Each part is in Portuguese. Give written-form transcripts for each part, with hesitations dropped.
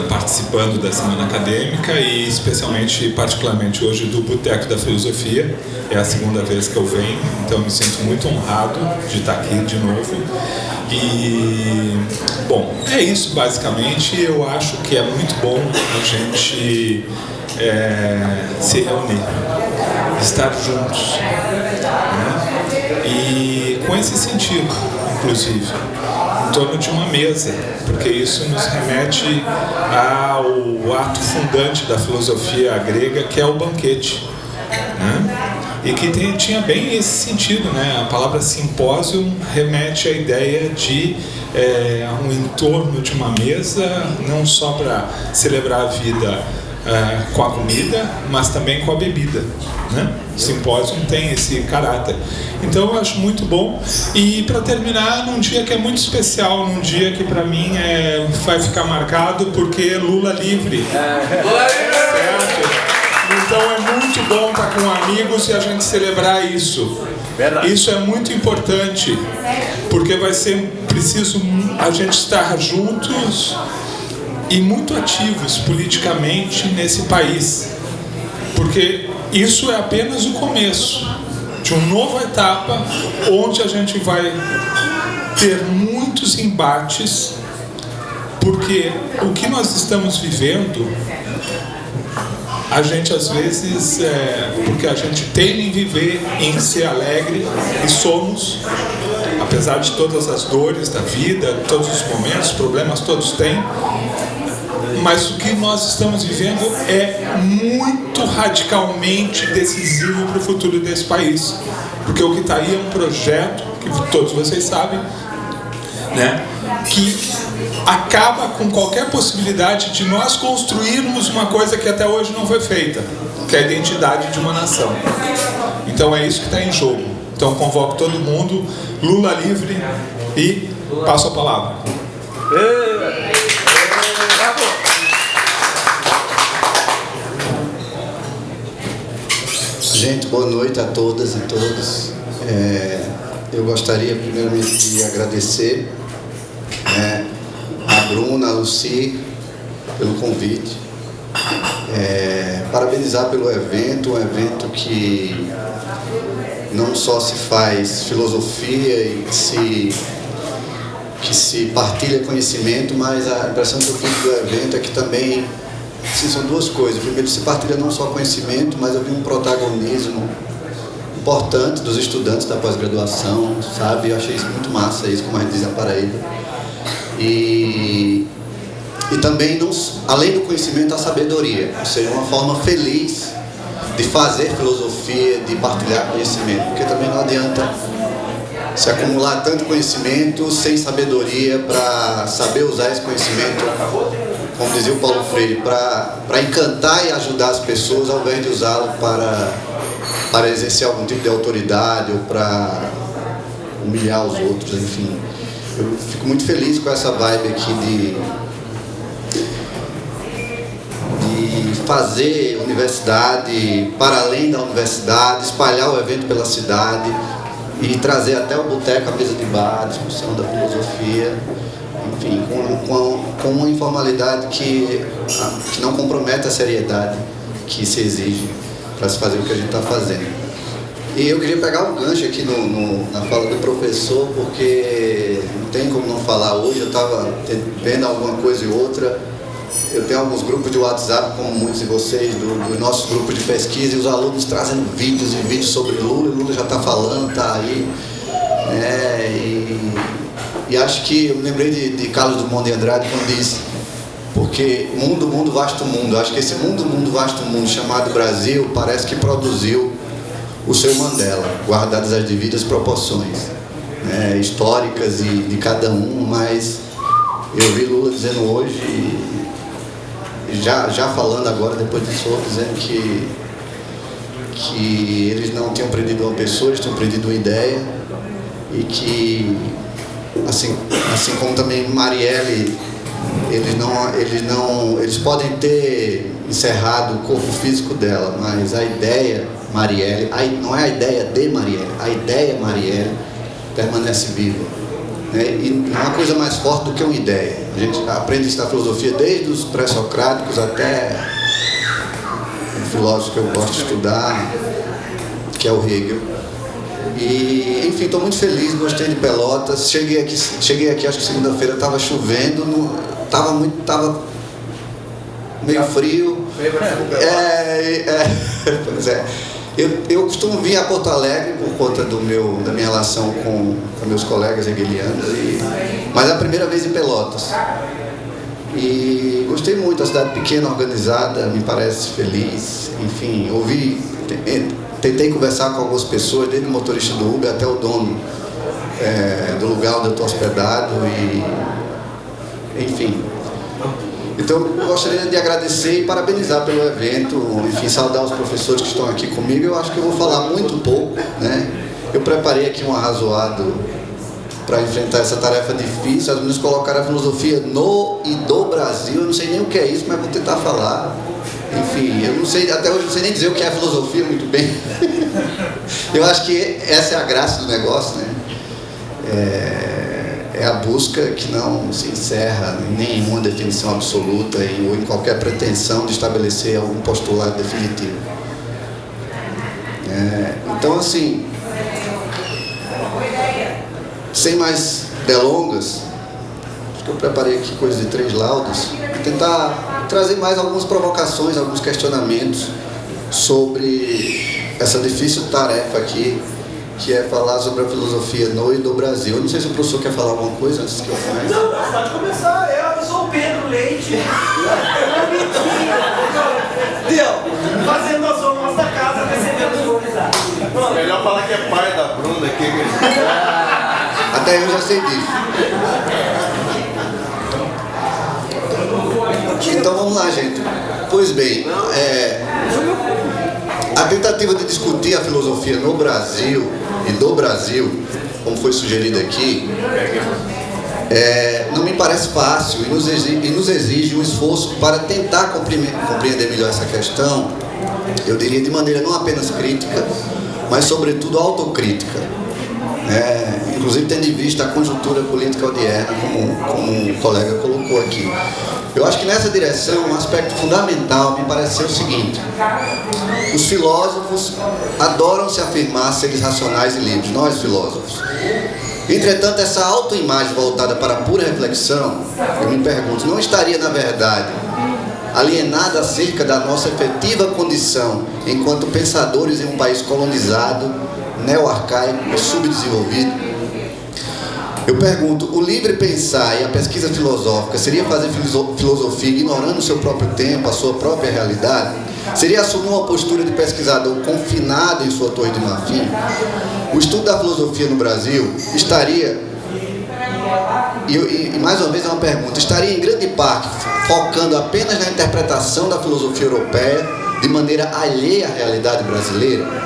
Participando da Semana Acadêmica e particularmente hoje do Boteco da Filosofia. É a segunda vez que eu venho, então me sinto muito honrado de estar aqui de novo. E, bom, é isso basicamente. Eu acho que é muito bom a gente se reunir, estar juntos, né? E com esse sentido, inclusive, em torno de uma mesa, porque isso nos remete ao ato fundante da filosofia grega, que é o banquete, né? E que tinha bem esse sentido, né? A palavra simpósio remete à ideia de um entorno de uma mesa, não só para celebrar a vida com a comida, mas também com a bebida, né? O simpósio tem esse caráter. Então eu acho muito bom. E para terminar, num dia que é muito especial, num dia que para mim vai ficar marcado, porque Lula livre. Certo? Então é muito bom estar com amigos e a gente celebrar isso. Verdade. Isso é muito importante, porque vai ser preciso a gente estar juntos e muito ativos politicamente nesse país, porque isso é apenas o começo de uma nova etapa onde a gente vai ter muitos embates, porque o que nós estamos vivendo, a gente às vezes, porque a gente teima em viver, em ser alegre, e somos, apesar de todas as dores da vida, todos os momentos, problemas todos têm, mas o que nós estamos vivendo é muito radicalmente decisivo para o futuro desse país, porque o que está aí é um projeto, que todos vocês sabem, né, que acaba com qualquer possibilidade de nós construirmos uma coisa que até hoje não foi feita, que é a identidade de uma nação. Então é isso que está em jogo. Então convoco todo mundo, Lula livre, e passo a palavra. Gente, boa noite a todas e todos. Eu gostaria primeiramente de agradecer a Bruna, a Lucy, pelo convite. Parabenizar pelo evento, um evento que não só se faz filosofia e que se partilha conhecimento, mas a impressão que eu tive do evento é que também são duas coisas. Primeiro, se partilha não só conhecimento, mas eu vi um protagonismo importante dos estudantes da pós-graduação, sabe? Eu achei isso muito massa, isso, como a gente diz na Paraíba. E também, além do conhecimento, a sabedoria, ou seja, uma forma feliz de fazer filosofia, de partilhar conhecimento, porque também não adianta se acumular tanto conhecimento sem sabedoria para saber usar esse conhecimento, como dizia o Paulo Freire, para encantar e ajudar as pessoas, ao invés de usá-lo para exercer algum tipo de autoridade ou para humilhar os outros, enfim. Eu fico muito feliz com essa vibe aqui de fazer universidade para além da universidade, espalhar o evento pela cidade e trazer até o boteco, a mesa de bar, a discussão da filosofia, enfim, com uma informalidade que não compromete a seriedade que se exige para se fazer o que a gente está fazendo. E eu queria pegar um gancho aqui na fala do professor, porque não tem como não falar hoje. Eu estava vendo alguma coisa e outra. Eu tenho alguns grupos de WhatsApp, como muitos de vocês, dos nossos grupos de pesquisa, e os alunos trazendo vídeos e vídeos sobre Lula. Lula já está falando, está aí. E acho que eu me lembrei de Carlos Drummond de Andrade, quando disse: porque mundo, vasto mundo. Acho que esse mundo, vasto mundo chamado Brasil parece que produziu o seu Mandela, guardadas as devidas proporções, né, históricas e de cada um, mas eu vi Lula dizendo hoje, já falando agora, depois disso, dizendo que eles não tinham prendido uma pessoa, eles tinham prendido uma ideia, e que, assim como também Marielle, eles podem ter encerrado o corpo físico dela, mas a ideia Marielle, não é a ideia de Marielle, a ideia Marielle permanece viva. Né? E não há coisa mais forte do que uma ideia. A gente aprende isso na filosofia desde os pré-socráticos até um filósofo que eu gosto de estudar, que é o Hegel. E, enfim, estou muito feliz, gostei de Pelotas. Cheguei aqui acho que segunda-feira, estava chovendo, estava meio frio. Pois é. Eu costumo vir a Porto Alegre por conta da minha relação com meus colegas hegelianos, mas é a primeira vez em Pelotas. E gostei muito, a cidade pequena, organizada, me parece feliz. Enfim, tentei conversar com algumas pessoas, desde o motorista do Uber até o dono do lugar onde eu estou hospedado, enfim. Então, eu gostaria de agradecer e parabenizar pelo evento, enfim, saudar os professores que estão aqui comigo. Eu acho que eu vou falar muito pouco, né? Eu preparei aqui um arrazoado para enfrentar essa tarefa difícil. As meninas colocaram a filosofia no e do Brasil. Eu não sei nem o que é isso, mas vou tentar falar. Enfim, eu não sei, até hoje não sei nem dizer o que é filosofia muito bem. Eu acho que essa é a graça do negócio, né? É a busca que não se encerra em nenhuma definição absoluta ou em qualquer pretensão de estabelecer algum postulado definitivo. Então, assim, sem mais delongas, acho que eu preparei aqui coisa de 3 laudas, tentar trazer mais algumas provocações, alguns questionamentos sobre essa difícil tarefa aqui, que é falar sobre a filosofia no e do Brasil. Eu não sei se o professor quer falar alguma coisa antes que eu comece. Não, pode começar. Eu sou o Pedro Leite. Deu. Fazendo as honras da casa, recebendo os honras. Melhor falar que é pai da Bruna aqui. Até eu já sei disso. Então vamos lá, gente. Pois bem, a tentativa de discutir a filosofia no Brasil e do Brasil, como foi sugerido aqui, não me parece fácil e nos exige um esforço para tentar compreender melhor essa questão, eu diria de maneira não apenas crítica, mas sobretudo autocrítica. Inclusive tendo em vista a conjuntura política odierna, como o colega colocou aqui. Eu acho que nessa direção, um aspecto fundamental me parece ser o seguinte: os filósofos adoram se afirmar seres racionais e livres, nós filósofos. Entretanto, essa autoimagem voltada para a pura reflexão, eu me pergunto, não estaria, na verdade, alienada acerca da nossa efetiva condição enquanto pensadores em um país colonizado, neo-arcaico e subdesenvolvido? Eu pergunto, o livre pensar e a pesquisa filosófica seria fazer filosofia ignorando o seu próprio tempo, a sua própria realidade? Seria assumir uma postura de pesquisador confinado em sua torre de marfim? O estudo da filosofia no Brasil estaria, e mais uma vez é uma pergunta, estaria em grande parte focando apenas na interpretação da filosofia europeia de maneira alheia à realidade brasileira?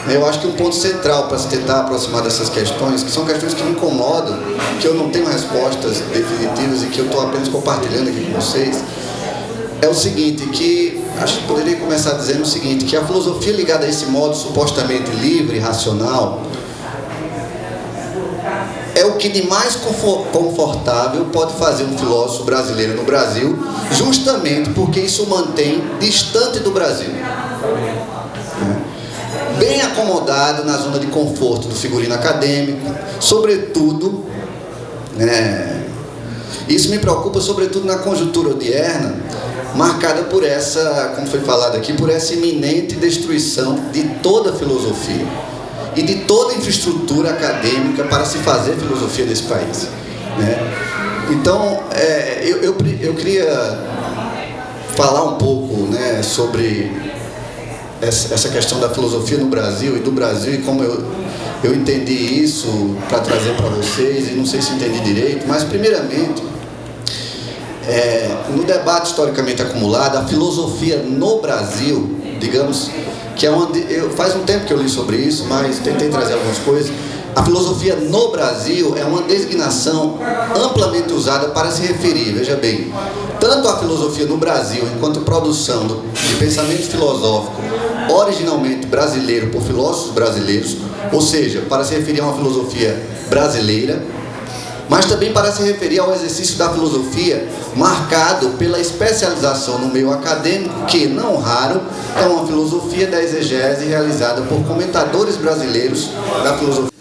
Eu acho que um ponto central para se tentar aproximar dessas questões, que são questões que me incomodam, que eu não tenho respostas definitivas e que eu estou apenas compartilhando aqui com vocês, é o seguinte, que acho que poderia começar dizendo o seguinte, que a filosofia ligada a esse modo supostamente livre e racional é o que de mais confortável pode fazer um filósofo brasileiro no Brasil, justamente porque isso o mantém distante do Brasil. Bem acomodado na zona de conforto do figurino acadêmico, sobretudo, isso me preocupa sobretudo na conjuntura odierna, marcada por essa, como foi falado aqui, por essa iminente destruição de toda a filosofia e de toda a infraestrutura acadêmica para se fazer filosofia nesse país. Então, eu queria falar um pouco sobre essa questão da filosofia no Brasil e do Brasil e como eu entendi isso para trazer para vocês, e não sei se entendi direito, mas primeiramente, no debate historicamente acumulado, a filosofia no Brasil, digamos, que faz um tempo que eu li sobre isso, mas tentei trazer algumas coisas. A filosofia no Brasil é uma designação amplamente usada para se referir, veja bem, tanto a filosofia no Brasil enquanto produção de pensamento filosófico originalmente brasileiro por filósofos brasileiros, ou seja, para se referir a uma filosofia brasileira, mas também para se referir ao exercício da filosofia marcado pela especialização no meio acadêmico, que, não raro, é uma filosofia da exegese realizada por comentadores brasileiros da filosofia.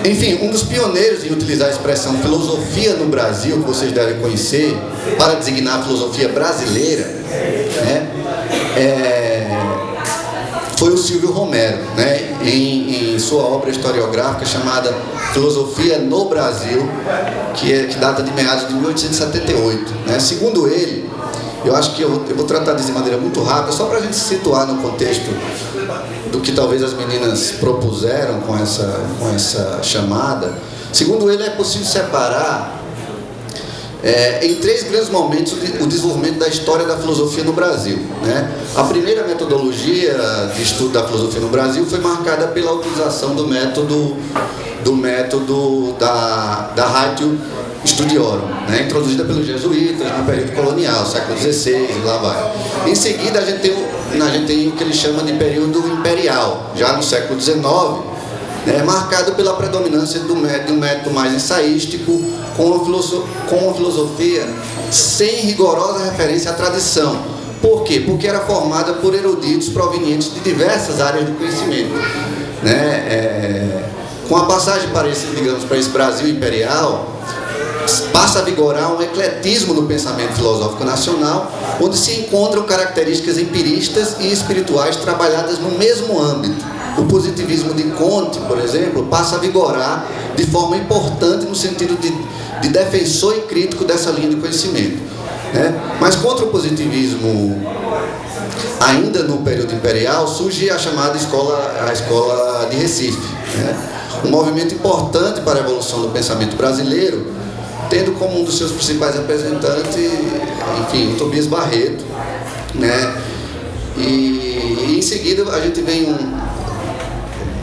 Enfim, um dos pioneiros em utilizar a expressão filosofia no Brasil, que vocês devem conhecer, para designar a filosofia brasileira, né, foi o Silvio Romero, né, em sua obra historiográfica chamada Filosofia no Brasil, que data de meados de 1878. Né. Segundo ele, eu acho que eu vou tratar disso de maneira muito rápida, só para a gente se situar no contexto do que talvez as meninas propuseram com essa chamada. Segundo ele, é possível separar em 3 grandes momentos o desenvolvimento da história da filosofia no Brasil. Né? A primeira metodologia de estudo da filosofia no Brasil foi marcada pela utilização do método da Ratio Studiorum, né? Introduzida pelos jesuítas no período colonial, século XVI, e lá vai. Em seguida, a gente tem o que ele chama de período imperial, já no século XIX, né? Marcado pela predominância de um método mais ensaístico, com uma filosofia sem rigorosa referência à tradição. Por quê? Porque era formada por eruditos provenientes de diversas áreas do conhecimento. Né? Com a passagem para esse Brasil imperial, passa a vigorar um ecletismo no pensamento filosófico nacional, onde se encontram características empiristas e espirituais trabalhadas no mesmo âmbito. O positivismo de Comte, por exemplo, passa a vigorar de forma importante no sentido de defensor e crítico dessa linha de conhecimento. Né? Mas contra o positivismo, ainda no período imperial, surge a chamada escola de Recife. Né? Um movimento importante para a evolução do pensamento brasileiro, tendo como um dos seus principais representantes, enfim, o Tobias Barreto, né? E em seguida a gente vem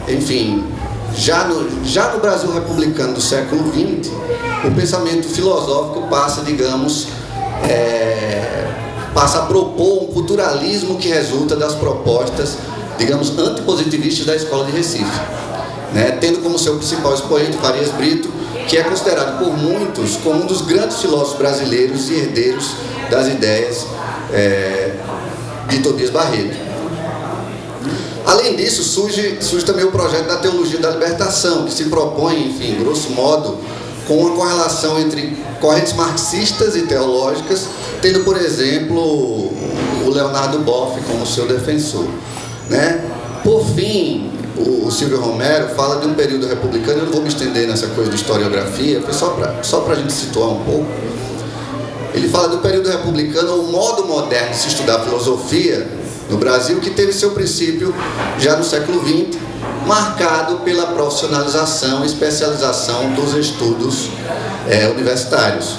enfim, já no Brasil republicano do século XX, o pensamento filosófico passa, digamos, passa a propor um culturalismo que resulta das propostas, digamos, antipositivistas da escola de Recife, né? Tendo como seu principal expoente Farias Brito, que é considerado por muitos como um dos grandes filósofos brasileiros e herdeiros das ideias de Tobias Barreto. Além disso, surge também o projeto da teologia da libertação, que se propõe, enfim, grosso modo, com uma correlação entre correntes marxistas e teológicas, tendo, por exemplo, o Leonardo Boff como seu defensor. Né? Por fim, o Silvio Romero fala de um período republicano. Eu não vou me estender nessa coisa de historiografia, foi só para a gente situar um pouco. Ele fala do período republicano, o modo moderno de se estudar filosofia no Brasil, que teve seu princípio já no século XX, marcado pela profissionalização e especialização dos estudos universitários.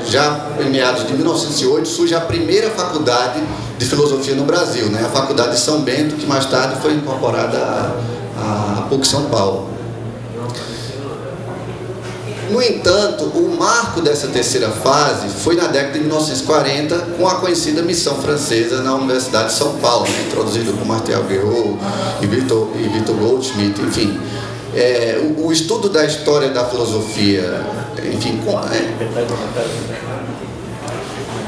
Já em meados de 1908 surge a primeira faculdade de filosofia no Brasil, né? A Faculdade de São Bento, que mais tarde foi incorporada à PUC São Paulo. No entanto, o marco dessa terceira fase foi na década de 1940, com a conhecida missão francesa na Universidade de São Paulo, né? Introduzida por Martin Aguerot e Victor Goldschmidt, enfim. O estudo da história da filosofia, enfim,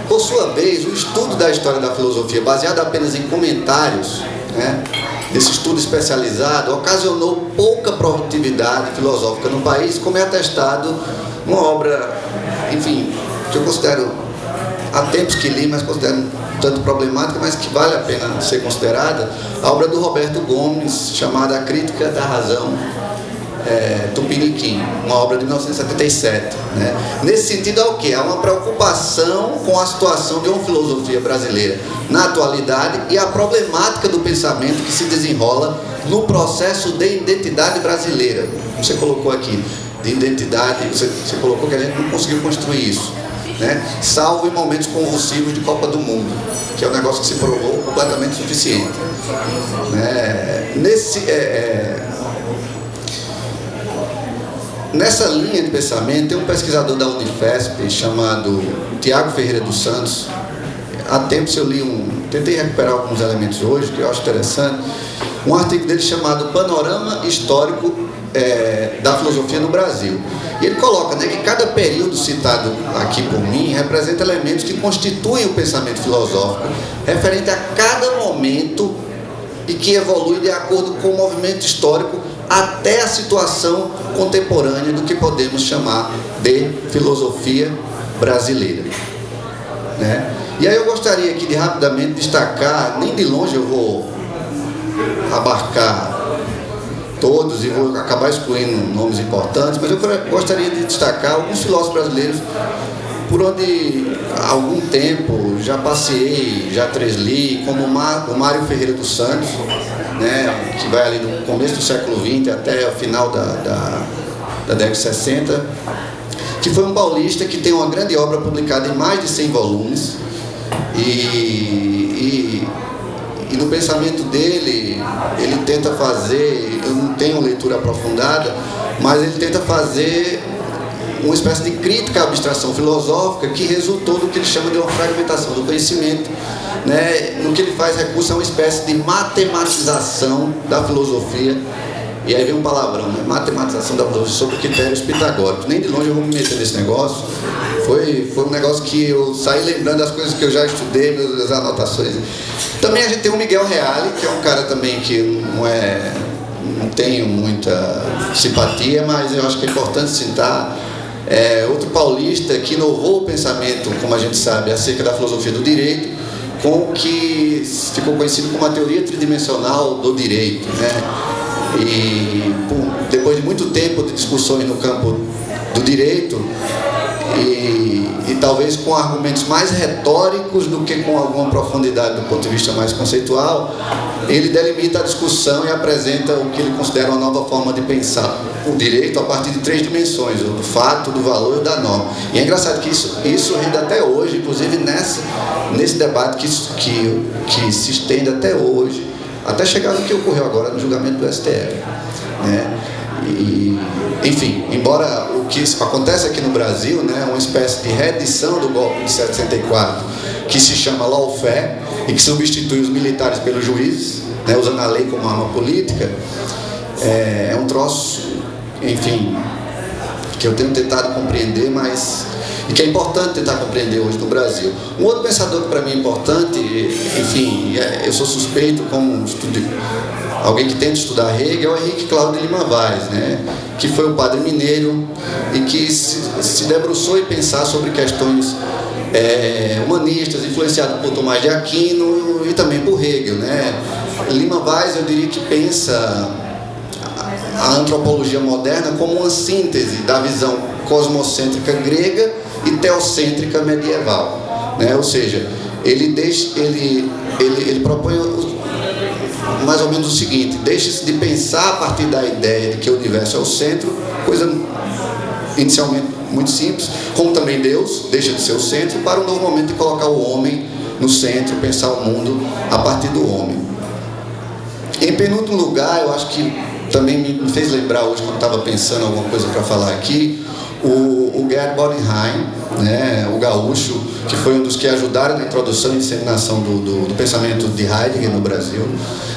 por sua vez, o estudo da história da filosofia, baseado apenas em comentários, né, esse estudo especializado, ocasionou pouca produtividade filosófica no país, como é atestado numa obra, enfim, que eu considero, há tempos que li, mas considero tanto problemática, mas que vale a pena ser considerada, a obra do Roberto Gomes, chamada A Crítica da Razão, Tupiniquim, uma obra de 1977. Né? Nesse sentido, há o quê? Há uma preocupação com a situação de uma filosofia brasileira na atualidade e a problemática do pensamento que se desenrola no processo de identidade brasileira. Você colocou aqui, de identidade, você colocou que a gente não conseguiu construir isso, né? Salvo em momentos convulsivos de Copa do Mundo, que é um negócio que se provou completamente suficiente. Nessa linha de pensamento, tem um pesquisador da Unifesp chamado Tiago Ferreira dos Santos. há tempos eu tentei recuperar alguns elementos hoje, que eu acho interessante, um artigo dele chamado Panorama Histórico da Filosofia no Brasil. E ele coloca, né, que cada período citado aqui por mim representa elementos que constituem o pensamento filosófico referente a cada momento e que evolui de acordo com o movimento histórico até a situação contemporânea do que podemos chamar de filosofia brasileira, né? E aí eu gostaria aqui de rapidamente destacar, nem de longe eu vou abarcar todos e vou acabar excluindo nomes importantes, mas eu gostaria de destacar alguns filósofos brasileiros por onde há algum tempo já passei, já tresli, como o Mário Ferreira dos Santos, né, que vai ali do começo do século XX até o final da década de 60, que foi um paulista que tem uma grande obra publicada em mais de 100 volumes, e no pensamento dele, ele tenta fazer, eu não tenho leitura aprofundada, mas ele tenta fazer uma espécie de crítica à abstração filosófica que resultou do que ele chama de uma fragmentação do conhecimento, né? No que ele faz recurso a uma espécie de matematização da filosofia, e aí vem um palavrão, né? Matematização da filosofia sobre critérios pitagóricos. Nem de longe eu vou me meter nesse negócio. Foi um negócio que eu saí lembrando das coisas que eu já estudei, minhas anotações. Também a gente tem o Miguel Reale, que é um cara também que não tenho muita simpatia, mas eu acho que é importante citar. Outro paulista que inovou o pensamento, como a gente sabe, acerca da filosofia do direito, com o que ficou conhecido como a teoria tridimensional do direito, né? E depois de muito tempo de discussões no campo do direito, e talvez com argumentos mais retóricos do que com alguma profundidade do ponto de vista mais conceitual, ele delimita a discussão e apresenta o que ele considera uma nova forma de pensar o direito a partir de 3 dimensões, o do fato, do valor e da norma. E é engraçado que isso rende até hoje, inclusive nesse debate que se estende até hoje, até chegar no que ocorreu agora no julgamento do STF, né? Enfim, embora o que acontece aqui no Brasil, né, uma espécie de reedição do golpe de 64, que se chama lawfare e que substitui os militares pelos juízes, né, usando a lei como arma política, é um troço, enfim, que eu tenho tentado compreender, e que é importante tentar compreender hoje no Brasil. Um outro pensador que para mim é importante, enfim, eu sou suspeito como alguém que tenta estudar Hegel, é o Henrique Cláudio de Lima Vaz, né? Que foi um padre mineiro e que se debruçou em pensar sobre questões humanistas, influenciado por Tomás de Aquino e também por Hegel, né? Lima Vaz, eu diria que pensa a antropologia moderna como uma síntese da visão cosmocêntrica grega e teocêntrica medieval, né? Ou seja, ele propõe mais ou menos o seguinte: deixa-se de pensar a partir da ideia de que o universo é o centro, coisa inicialmente muito simples, como também Deus deixa de ser o centro, para um novo momento de colocar o homem no centro, pensar o mundo a partir do homem. Em penúltimo lugar, eu acho que também me fez lembrar hoje, quando estava pensando alguma coisa para falar aqui, o Gerd Bodenheim, né, o gaúcho, que foi um dos que ajudaram na introdução e disseminação do pensamento de Heidegger no Brasil,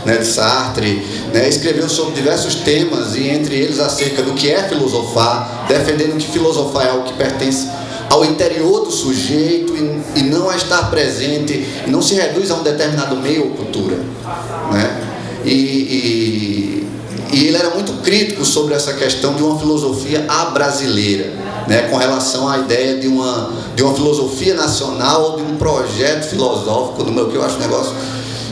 né, de Sartre, né, escreveu sobre diversos temas, e entre eles acerca do que é filosofar, defendendo que filosofar é algo que pertence ao interior do sujeito e não a estar presente, e não se reduz a um determinado meio ou cultura, né? E ele era muito crítico sobre essa questão de uma filosofia à-brasileira, né, com relação à ideia de uma filosofia nacional ou de um projeto filosófico, que eu acho um negócio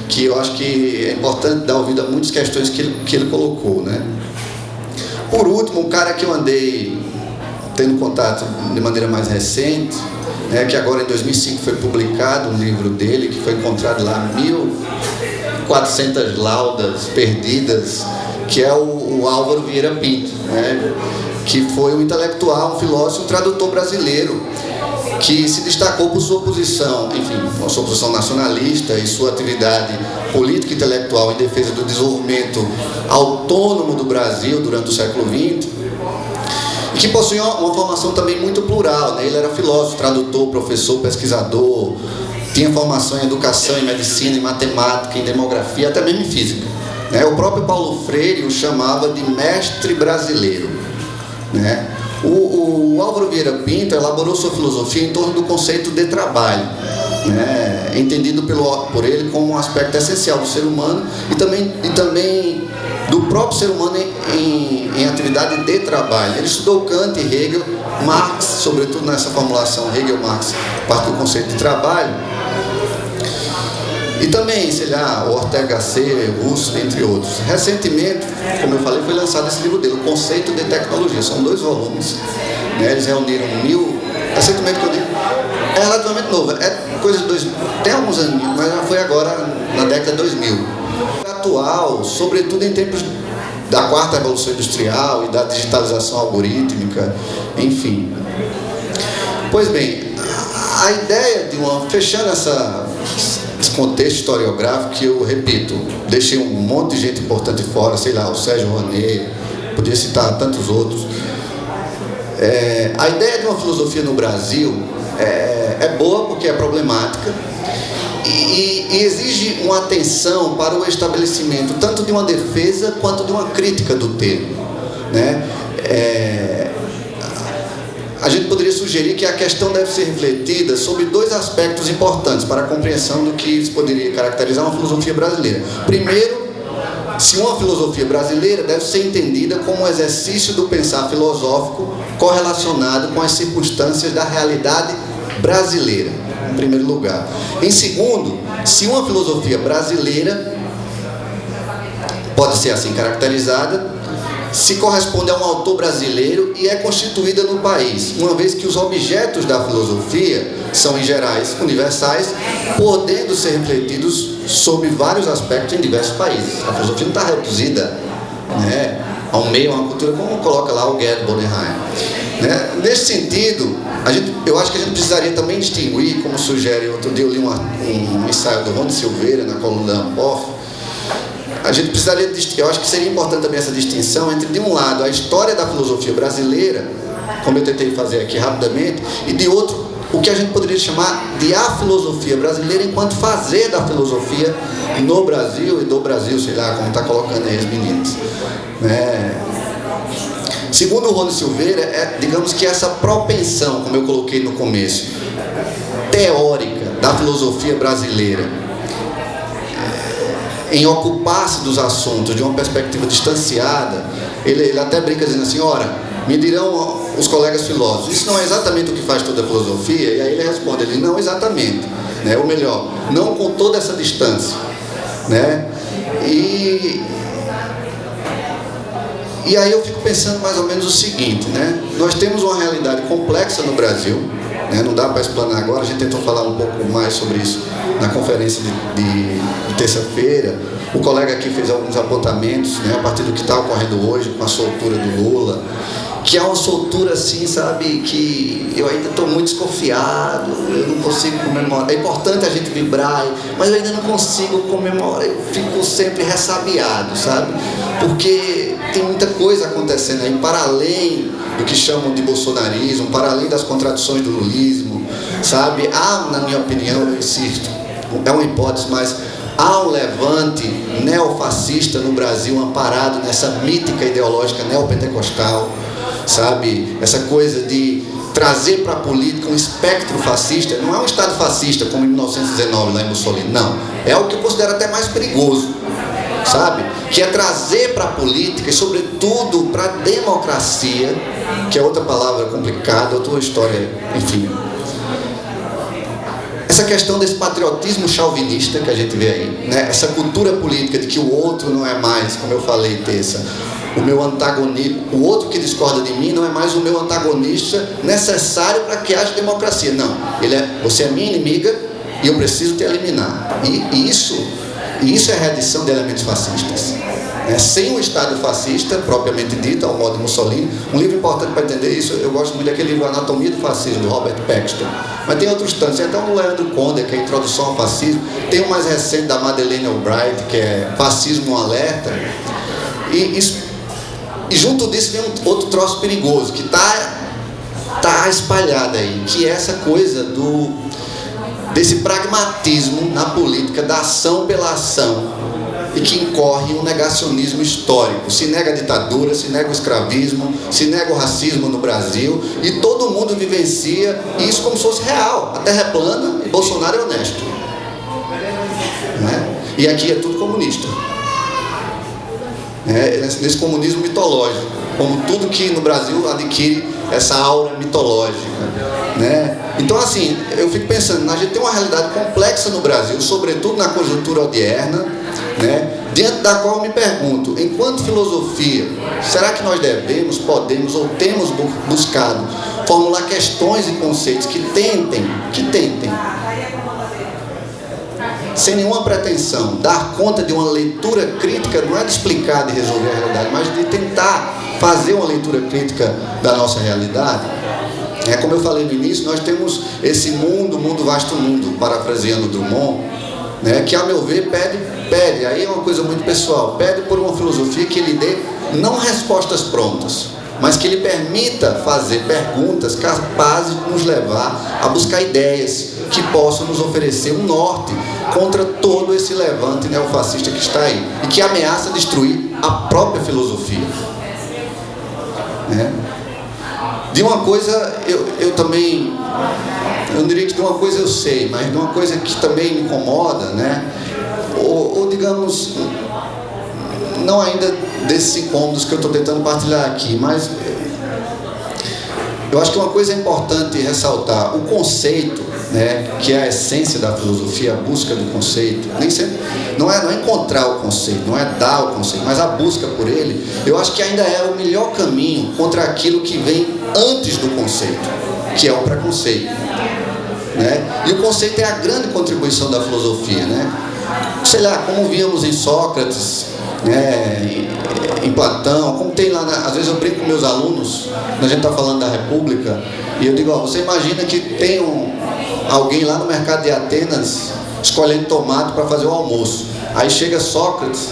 que eu acho que é importante dar ouvido a muitas questões que ele colocou, né. Por último, um cara que eu andei tendo contato de maneira mais recente, né, que agora em 2005 foi publicado um livro dele, que foi encontrado lá 1.400 laudas perdidas, que é o Álvaro Vieira Pinto, né, que foi um intelectual, um filósofo, um tradutor brasileiro, que se destacou por sua posição, enfim, sua posição nacionalista e sua atividade política e intelectual em defesa do desenvolvimento autônomo do Brasil durante o século XX, e que possuía uma formação também muito plural, né? Ele era filósofo, tradutor, professor, pesquisador, tinha formação em educação, em medicina, em matemática, em demografia, até mesmo em física. Né? O próprio Paulo Freire o chamava de mestre brasileiro. Né? O Álvaro Vieira Pinto elaborou sua filosofia em torno do conceito de trabalho, né? Entendido por ele como um aspecto essencial do ser humano e também do próprio ser humano em atividade de trabalho. Ele estudou Kant e Hegel, Marx, sobretudo nessa formulação Hegel-Marx, parte do conceito de trabalho. E também, sei lá, o Ortega Gasset, Russell, entre outros. Recentemente, como eu falei, foi lançado esse livro dele, O Conceito de Tecnologia. São 2 volumes. Né? Eles reuniram recentemente que eu digo, é relativamente novo. É coisa de 2000, tem alguns anos, mas já foi agora na década de 2000. Atual, sobretudo em tempos da 4ª Revolução Industrial e da digitalização algorítmica, enfim. Pois bem, a ideia de fechando esse contexto historiográfico que eu repito, deixei um monte de gente importante fora, sei lá, o Sérgio Rouanet, podia citar tantos outros. A ideia de uma filosofia no Brasil é boa porque é problemática e exige uma atenção para o estabelecimento tanto de uma defesa quanto de uma crítica do termo, né? A gente poderia sugerir que a questão deve ser refletida sobre 2 aspectos importantes para a compreensão do que se poderia caracterizar uma filosofia brasileira. Primeiro, se uma filosofia brasileira deve ser entendida como um exercício do pensar filosófico correlacionado com as circunstâncias da realidade brasileira, em primeiro lugar. Em segundo, se uma filosofia brasileira pode ser assim caracterizada, se corresponde a um autor brasileiro e é constituída no país, uma vez que os objetos da filosofia são, em gerais, universais, podendo ser refletidos sobre vários aspectos em diversos países. A filosofia não está reduzida, né, a um meio, a uma cultura, como coloca lá o Gerd Bodenheim. Né? Nesse sentido, eu acho que a gente precisaria também distinguir, como sugere, outro dia eu li um ensaio do Rony Silveira na coluna da Ampof. A gente precisaria, eu acho que seria importante também essa distinção entre, de um lado, a história da filosofia brasileira, como eu tentei fazer aqui rapidamente, e de outro, o que a gente poderia chamar de a filosofia brasileira enquanto fazer da filosofia no Brasil e do Brasil, sei lá, como está colocando aí as meninas. Segundo o Rony Silveira, digamos que essa propensão, como eu coloquei no começo, teórica da filosofia brasileira, em ocupar-se dos assuntos de uma perspectiva distanciada, ele até brinca dizendo assim, ora, me dirão os colegas filósofos, isso não é exatamente o que faz toda a filosofia? E aí ele responde, não exatamente, né? Ou melhor, não com toda essa distância, né? E aí eu fico pensando mais ou menos o seguinte, né? Nós temos uma realidade complexa no Brasil, né? Não dá para explanar agora, a gente tentou falar um pouco mais sobre isso na conferência de terça-feira. O colega aqui fez alguns apontamentos, né, a partir do que está ocorrendo hoje com a soltura do Lula, que é uma soltura assim, sabe, que eu ainda estou muito desconfiado, eu não consigo comemorar. É importante a gente vibrar, mas eu ainda não consigo comemorar, eu fico sempre ressabiado, sabe, porque tem muita coisa acontecendo aí, para além do que chamam de bolsonarismo, para além das contradições do lulismo, sabe. Há, na minha opinião, eu insisto, é uma hipótese, mas há um levante neofascista no Brasil amparado nessa mítica ideológica neopentecostal, sabe? Essa coisa de trazer para a política um espectro fascista. Não é um Estado fascista como em 1919 lá em Mussolini, não. É o que eu considero até mais perigoso, sabe? Que é trazer para a política e sobretudo para a democracia, que é outra palavra complicada, outra história, enfim. Essa questão desse patriotismo chauvinista que a gente vê aí, né? Essa cultura política de que o outro não é mais, como eu falei terça, o meu antagonista, o outro que discorda de mim não é mais o meu antagonista necessário para que haja democracia. Não, você é minha inimiga e eu preciso te eliminar. E isso é a reedição de elementos fascistas. Sem um Estado fascista, propriamente dito, ao modo de Mussolini. Um livro importante para entender isso, eu gosto muito daquele livro Anatomia do Fascismo, do Robert Paxton. Mas tem outros tantos, tem até um do Leandro Conde, que é a Introdução ao Fascismo. Tem um mais recente da Madeleine Albright, que é Fascismo um Alerta. E junto disso vem um outro troço perigoso, que está espalhado aí, que é essa coisa desse pragmatismo na política, da ação pela ação, e que incorre um negacionismo histórico. Se nega a ditadura, se nega o escravismo, se nega o racismo no Brasil, e todo mundo vivencia isso como se fosse real. A terra é plana e Bolsonaro é honesto, né? E aqui é tudo comunista, nesse comunismo mitológico, como tudo que no Brasil adquire essa aura mitológica, né? Então, assim, eu fico pensando, a gente tem uma realidade complexa no Brasil, sobretudo na conjuntura odierna, né? Diante da qual eu me pergunto, enquanto filosofia, será que nós devemos, podemos ou temos buscado formular questões e conceitos que tentem, sem nenhuma pretensão, dar conta de uma leitura crítica, não é de explicar, de resolver a realidade, mas de tentar fazer uma leitura crítica da nossa realidade? Como eu falei no início, nós temos esse mundo, vasto mundo, parafraseando Drummond, né, que, a meu ver, pede, aí é uma coisa muito pessoal, pede por uma filosofia que lhe dê não respostas prontas, mas que lhe permita fazer perguntas capazes de nos levar a buscar ideias que possam nos oferecer um norte contra todo esse levante neofascista que está aí e que ameaça destruir a própria filosofia, né? De uma coisa eu também, eu não diria que de uma coisa eu sei, mas de uma coisa que também me incomoda, né? Ou digamos, não ainda desses incômodos que eu estou tentando partilhar aqui, mas eu acho que uma coisa é importante ressaltar: o conceito, né, que é a essência da filosofia, a busca do conceito, nem sempre, não é encontrar o conceito, não é dar o conceito, mas a busca por ele, eu acho que ainda é o melhor caminho contra aquilo que vem antes do conceito, que é o preconceito, né? E o conceito é a grande contribuição da filosofia, né? Sei lá, como víamos em Sócrates, né, em Platão, como tem lá, às vezes eu brinco com meus alunos, quando a gente está falando da República, e eu digo, você imagina que tem alguém lá no mercado de Atenas escolhendo tomate para fazer o almoço. Aí chega Sócrates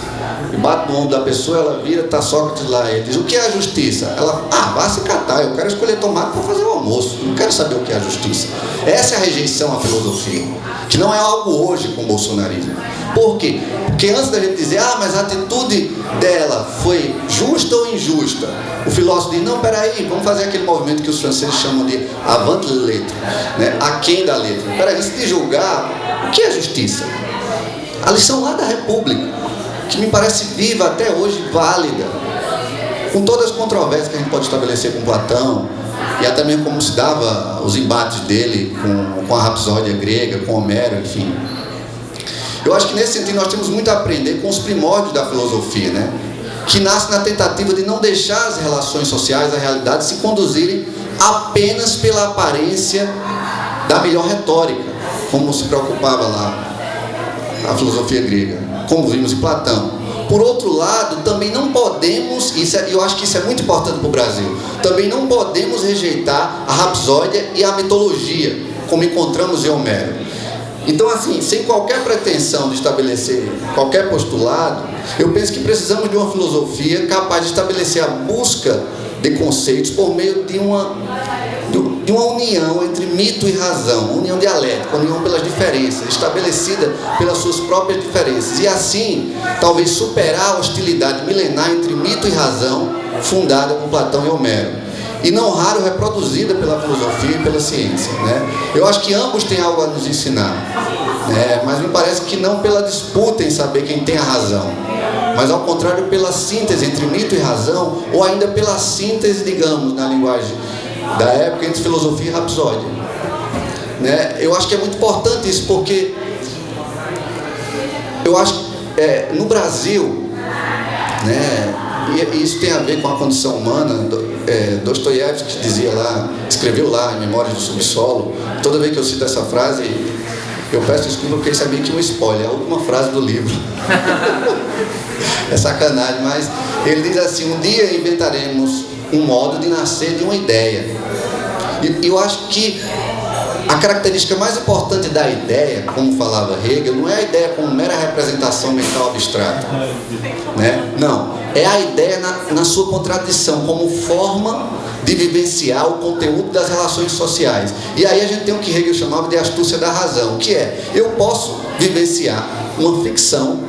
e bate no ombro da pessoa, ela vira, está Sócrates lá, ele diz: o que é a justiça? Ela: vá se catar, eu quero escolher tomate para fazer o almoço, não quero saber o que é a justiça. Essa é a rejeição à filosofia, que não é algo hoje com o bolsonarismo. Por quê? Porque antes da gente dizer, mas a atitude dela foi justa ou injusta, o filósofo diz: não, peraí, vamos fazer aquele movimento que os franceses chamam de avant la lettre, né? Aquém da letra. Peraí, antes de julgar, o que é justiça? A lição lá da República, que me parece viva até hoje, válida, com todas as controvérsias que a gente pode estabelecer com Platão, e até mesmo como se dava os embates dele com a rapsódia grega, com Homero, enfim. Eu acho que nesse sentido nós temos muito a aprender com os primórdios da filosofia, né? Que nasce na tentativa de não deixar as relações sociais, a realidade, se conduzirem apenas pela aparência da melhor retórica, como se preocupava lá a filosofia grega, como vimos em Platão. Por outro lado, também não podemos, eu acho que isso é muito importante para o Brasil, também não podemos rejeitar a rapsódia e a mitologia, como encontramos em Homero. Então, assim, sem qualquer pretensão de estabelecer qualquer postulado, eu penso que precisamos de uma filosofia capaz de estabelecer a busca de conceitos por meio de uma união entre mito e razão, união dialética, união pelas diferenças, estabelecida pelas suas próprias diferenças, e assim, talvez superar a hostilidade milenar entre mito e razão, fundada por Platão e Homero, e não raro reproduzida pela filosofia e pela ciência, né? Eu acho que ambos têm algo a nos ensinar, né? Mas me parece que não pela disputa em saber quem tem a razão, mas ao contrário, pela síntese entre mito e razão, ou ainda pela síntese, digamos, na linguagem da época, entre filosofia e rapsódia, né? Eu acho que é muito importante isso, porque eu acho que no Brasil, né, e isso tem a ver com a condição humana. Dostoiévski escreveu lá em Memórias do Subsolo. Toda vez que eu cito essa frase, eu peço desculpa, porque isso é meio que um spoiler, é a última frase do livro. É sacanagem, mas ele diz assim: um dia inventaremos um modo de nascer de uma ideia. E eu acho que A característica mais importante da ideia, como falava Hegel, não é a ideia como mera representação mental abstrata, né? Não, é a ideia na sua contradição, como forma de vivenciar o conteúdo das relações sociais. E aí a gente tem o que Hegel chamava de astúcia da razão, que é, eu posso vivenciar uma ficção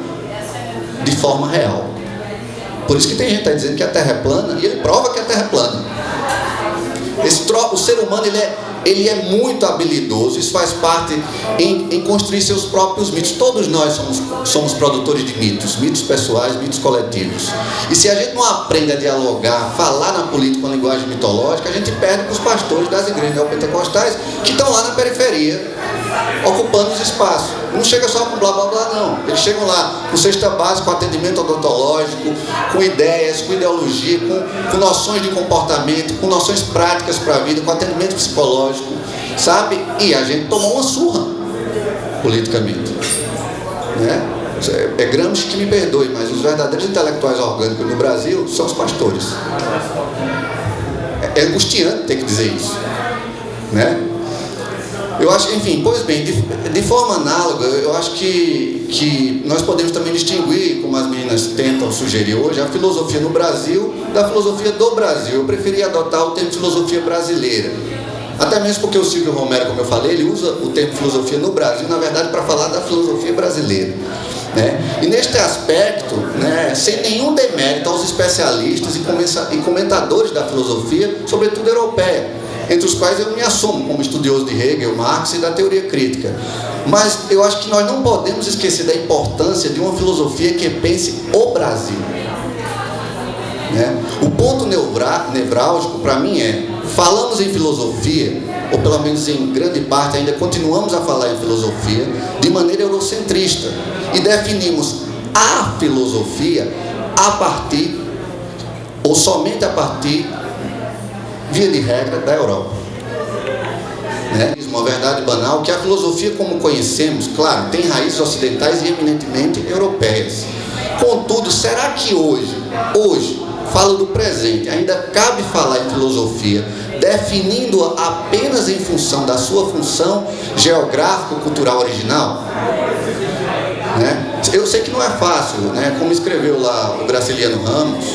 de forma real. Por isso que tem gente que está dizendo que a Terra é plana, e ele prova que a Terra é plana. O ser humano, ele é muito habilidoso, isso faz parte em construir seus próprios mitos. Todos nós somos produtores de mitos pessoais, mitos coletivos. E se a gente não aprende a dialogar, falar na política com a linguagem mitológica, a gente perde para os pastores das igrejas neopentecostais que estão lá na periferia, ocupando os espaços. Não chega só com blá blá blá, não. Eles chegam lá com cesta básica, com atendimento odontológico, com ideias, com ideologia, com noções de comportamento, com noções práticas para a vida, com atendimento psicológico, sabe? E a gente tomou uma surra politicamente, né? É Gramsci que me perdoe, mas os verdadeiros intelectuais orgânicos no Brasil são os pastores. É angustiante ter que dizer isso, né? Eu acho, enfim, pois bem, de forma análoga, eu acho que nós podemos também distinguir, como as meninas tentam sugerir hoje, a filosofia no Brasil da filosofia do Brasil. Eu preferi adotar o termo filosofia brasileira. Até mesmo porque o Silvio Romero, como eu falei, ele usa o termo filosofia no Brasil, na verdade, para falar da filosofia brasileira, né? E neste aspecto, né, sem nenhum demérito aos especialistas e comentadores da filosofia, sobretudo europeia, entre os quais eu me assumo como estudioso de Hegel, Marx e da teoria crítica. Mas eu acho que nós não podemos esquecer da importância de uma filosofia que pense o Brasil, né? O ponto nevrálgico para mim é, falamos em filosofia, ou pelo menos em grande parte ainda continuamos a falar em filosofia de maneira eurocentrista, e definimos a filosofia a partir, ou somente a partir, via de regra, da Europa, né? Uma verdade banal que a filosofia como conhecemos, claro, tem raízes ocidentais e eminentemente europeias. Contudo, será que hoje, falo do presente, ainda cabe falar em filosofia definindo-a apenas em função da sua função geográfico-cultural original? Né? Eu sei que não é fácil, né? Como escreveu lá o Graciliano Ramos,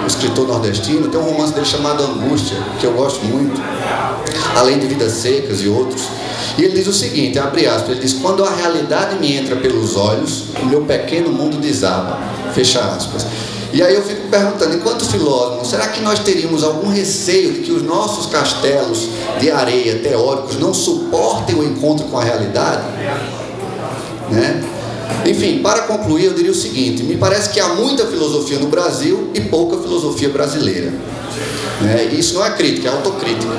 um escritor nordestino, tem um romance dele chamado Angústia, que eu gosto muito, além de Vidas Secas e outros, e ele diz o seguinte, abre aspas, ele diz, quando a realidade me entra pelos olhos, o meu pequeno mundo desaba, fecha aspas. E aí eu fico perguntando, enquanto filósofo, será que nós teríamos algum receio de que os nossos castelos de areia teóricos não suportem o encontro com a realidade? Né? Enfim, para concluir, eu diria o seguinte, me parece que há muita filosofia no Brasil e pouca filosofia brasileira, né? E isso não é crítica, é autocrítica.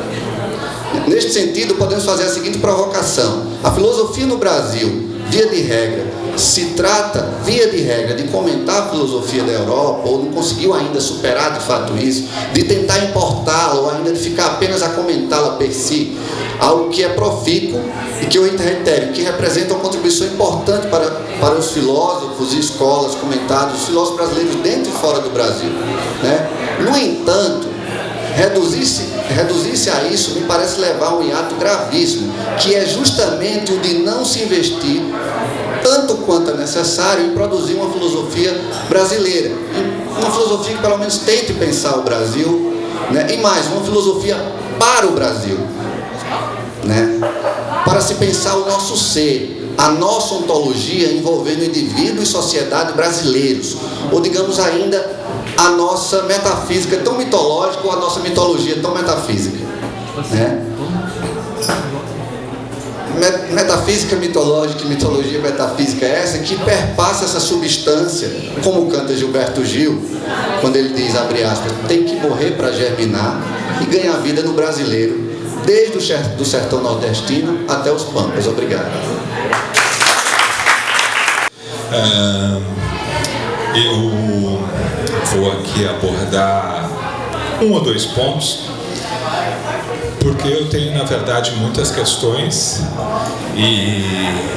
Neste sentido, podemos fazer a seguinte provocação: a filosofia no Brasil, via de regra, se trata, via de regra, de comentar a filosofia da Europa, ou não conseguiu ainda superar de fato isso, de tentar importá-la, ou ainda de ficar apenas a comentá-la per si, algo que é profícuo e que eu reitero, que representa uma contribuição importante para os filósofos e escolas comentados, os filósofos brasileiros dentro e fora do Brasil, né? No entanto, reduzir-se a isso me parece levar a um hiato gravíssimo, que é justamente o de não se investir tanto quanto é necessário em produzir uma filosofia brasileira, uma filosofia que pelo menos tente pensar o Brasil, né? E mais, uma filosofia para o Brasil, né? Para se pensar o nosso ser, a nossa ontologia envolvendo indivíduo e sociedade brasileiros, ou digamos ainda, a nossa metafísica tão mitológica ou a nossa mitologia tão metafísica, né? Metafísica mitológica e mitologia metafísica é essa que perpassa essa substância, como canta Gilberto Gil, quando ele diz, abre aspas, tem que morrer para germinar e ganhar vida no brasileiro, desde o sertão nordestino até os pampas. Obrigado. Eu vou aqui abordar um ou dois pontos, porque eu tenho, na verdade, muitas questões e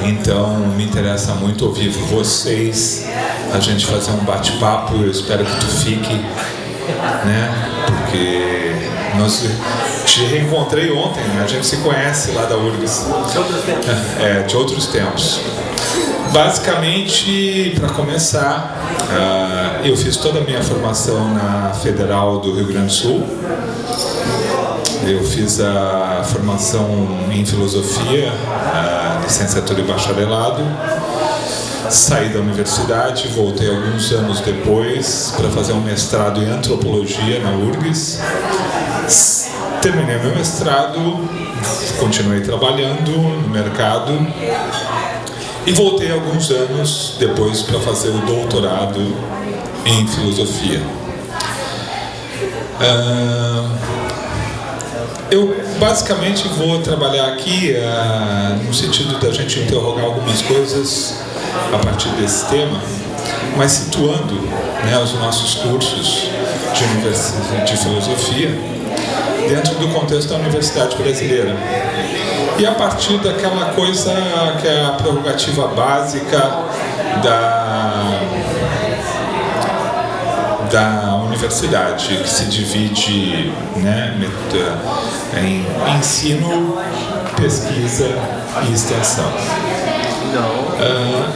então me interessa muito ouvir vocês, a gente fazer um bate-papo. Eu espero que tu fique, né? Porque Nós te reencontrei ontem, né? A gente se conhece lá da URGS. De outros tempos. De outros tempos. Basicamente, para começar, eu fiz toda a minha formação na Federal do Rio Grande do Sul. Eu fiz a formação em filosofia, licenciatura e bacharelado. Saí da universidade, voltei alguns anos depois para fazer um mestrado em antropologia na URGS. Terminei meu mestrado, continuei trabalhando no mercado e voltei alguns anos depois para fazer o doutorado em filosofia. Eu basicamente vou trabalhar aqui no sentido da gente interrogar algumas coisas a partir desse tema, mas situando, né, os nossos cursos de filosofia dentro do contexto da universidade brasileira. E a partir daquela coisa que é a prerrogativa básica da universidade, que se divide, né, em ensino, pesquisa e extensão.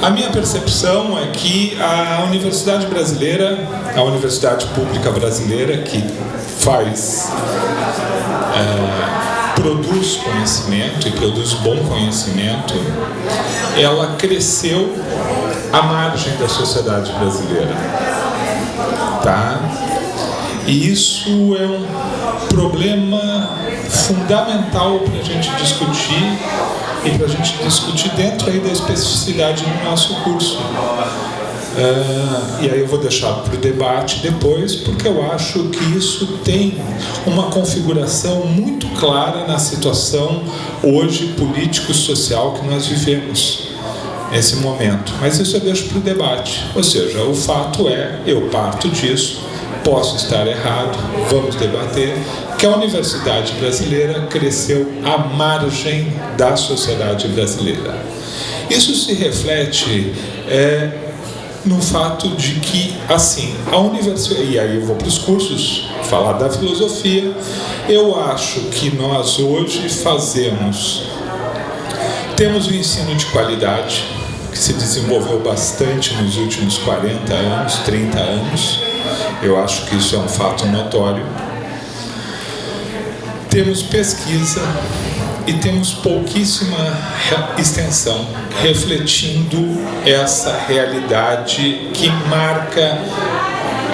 A minha percepção é que a universidade brasileira, a universidade pública brasileira, que produz conhecimento e produz bom conhecimento, ela cresceu à margem da sociedade brasileira, tá? E isso é um problema fundamental para a gente discutir e para a gente discutir dentro aí da especificidade do nosso curso. E aí eu vou deixar para o debate depois, porque eu acho que isso tem uma configuração muito clara na situação hoje político-social que nós vivemos nesse momento. Mas isso eu deixo para o debate. Ou seja, o fato é, eu parto disso, posso estar errado, vamos debater, que a universidade brasileira cresceu à margem da sociedade brasileira. Isso se reflete no fato de que, assim, a universidade, e aí eu vou para os cursos, falar da filosofia, eu acho que nós hoje temos um ensino de qualidade, que se desenvolveu bastante nos últimos 40 anos, 30 anos, eu acho que isso é um fato notório. Temos pesquisa e temos pouquíssima extensão, refletindo essa realidade que marca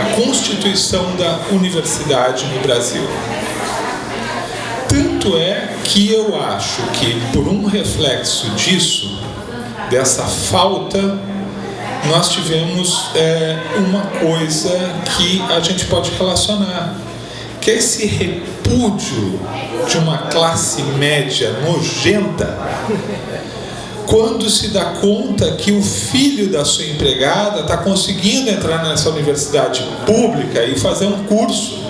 a constituição da universidade no Brasil. Tanto é que eu acho que, por um reflexo disso, dessa falta, nós tivemos uma coisa que a gente pode relacionar, que é esse repúdio de uma classe média nojenta, quando se dá conta que o filho da sua empregada está conseguindo entrar nessa universidade pública e fazer um curso.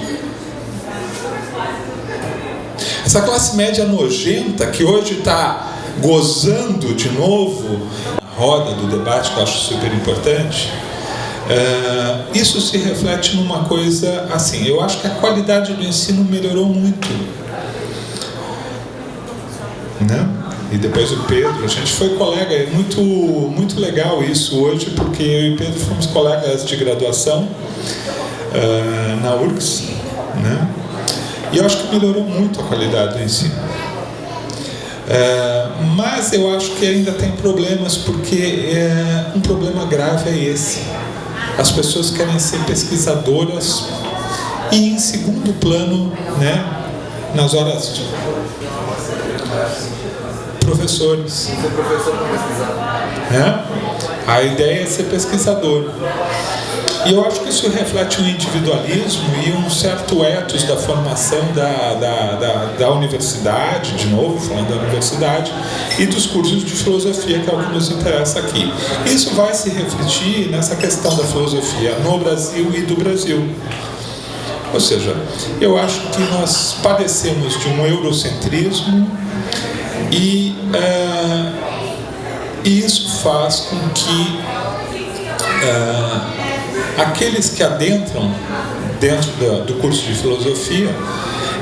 Essa classe média nojenta que hoje está gozando de novo a roda do debate, que eu acho super importante, isso se reflete numa coisa assim, eu acho que a qualidade do ensino melhorou muito, né? E depois o Pedro, a gente foi colega, é muito legal isso hoje, porque eu e o Pedro fomos colegas de graduação na URGS, né? E eu acho que melhorou muito a qualidade do ensino. Mas eu acho que ainda tem problemas, porque um problema grave é esse. As pessoas querem ser pesquisadoras e, em segundo plano, né, nas horas professores. Ser professor para pesquisar. A ideia é ser pesquisador. E eu acho que isso reflete um individualismo e um certo ethos da formação da universidade, de novo, falando da universidade, e dos cursos de filosofia, que é o que nos interessa aqui. Isso vai se refletir nessa questão da filosofia no Brasil e do Brasil. Ou seja, eu acho que nós padecemos de um eurocentrismo e isso faz com que aqueles que adentram dentro do curso de filosofia,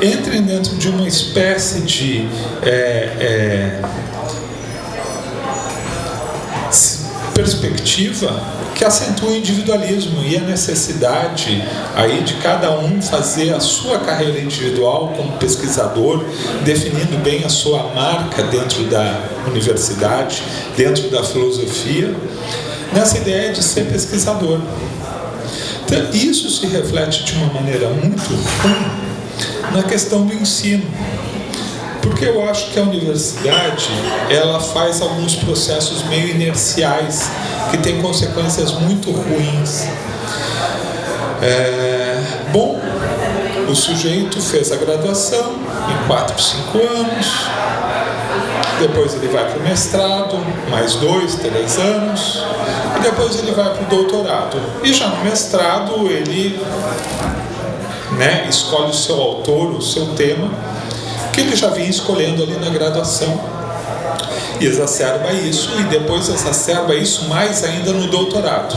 entrem dentro de uma espécie de perspectiva que acentua o individualismo e a necessidade aí de cada um fazer a sua carreira individual como pesquisador, definindo bem a sua marca dentro da universidade, dentro da filosofia, nessa ideia de ser pesquisador. Então, isso se reflete de uma maneira muito ruim na questão do ensino. Porque eu acho que a universidade, ela faz alguns processos meio inerciais, que têm consequências muito ruins. Bom, o sujeito fez a graduação em 4, 5 anos, depois ele vai para o mestrado, mais 2, 3 anos, e depois ele vai para o doutorado. E já no mestrado ele escolhe o seu autor, o seu tema, que ele já vinha escolhendo ali na graduação, e exacerba isso, e depois exacerba isso mais ainda no doutorado.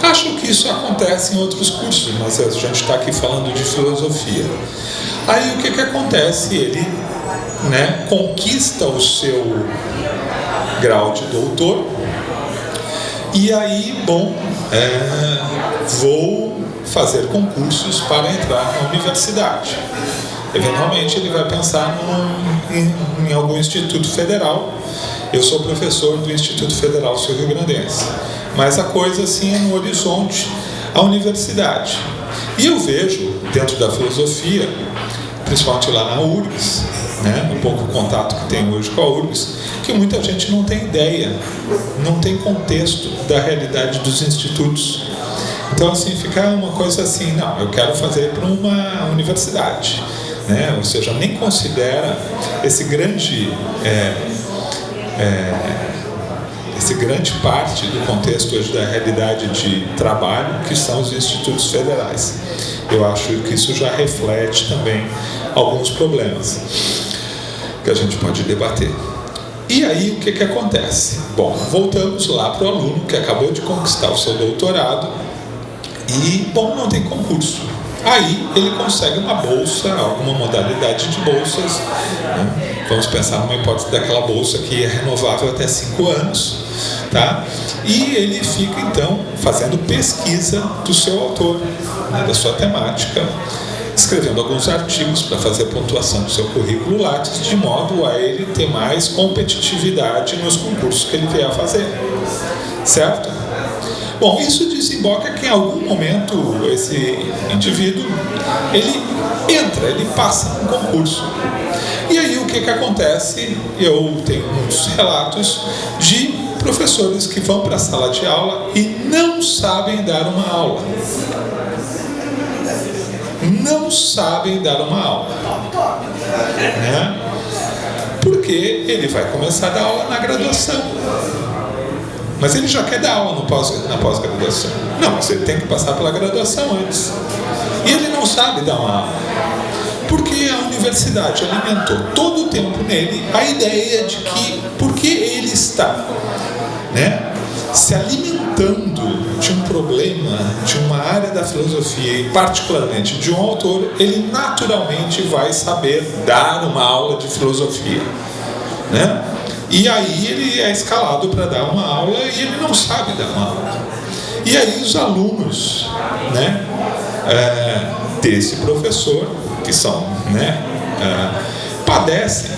Acho que isso acontece em outros cursos, mas a gente está aqui falando de filosofia. Aí o que acontece? Ele conquista o seu grau de doutor, e aí, vou fazer concursos para entrar na universidade. Eventualmente ele vai pensar em algum instituto federal. Eu sou professor do Instituto Federal Sul-Rio-Grandense, mas a coisa assim é no horizonte, a universidade. E eu vejo dentro da filosofia, principalmente lá na URGS, no pouco contato que tem hoje com a URGS, que muita gente não tem ideia, não tem contexto da realidade dos institutos. Então assim, fica uma coisa assim, não, eu quero fazer para uma universidade. Ou seja, nem considera esse grande parte do contexto hoje da realidade de trabalho, que são os institutos federais. Eu acho que isso já reflete também alguns problemas que a gente pode debater. E aí, o que acontece? Bom, voltamos lá para o aluno que acabou de conquistar o seu doutorado e, não tem concurso. Aí ele consegue uma bolsa, alguma modalidade de bolsas, Vamos pensar numa hipótese daquela bolsa que é renovável até 5 anos, tá? E ele fica então fazendo pesquisa do seu autor, da sua temática, escrevendo alguns artigos para fazer a pontuação do seu currículo Lattes, de modo a ele ter mais competitividade nos concursos que ele vier a fazer, certo? Bom, isso desemboca que em algum momento esse indivíduo, ele passa um concurso. E aí o que acontece? Eu tenho muitos relatos de professores que vão para a sala de aula e não sabem dar uma aula. Não sabem dar uma aula. Porque ele vai começar a dar aula na graduação. Mas ele já quer dar aula na pós-graduação. Não, mas ele tem que passar pela graduação antes. E ele não sabe dar uma aula. Porque a universidade alimentou todo o tempo nele a ideia de que, porque ele está se alimentando de um problema, de uma área da filosofia, e particularmente de um autor, ele naturalmente vai saber dar uma aula de filosofia. E aí ele é escalado para dar uma aula e ele não sabe dar uma aula. E aí os alunos desse professor, que são, padecem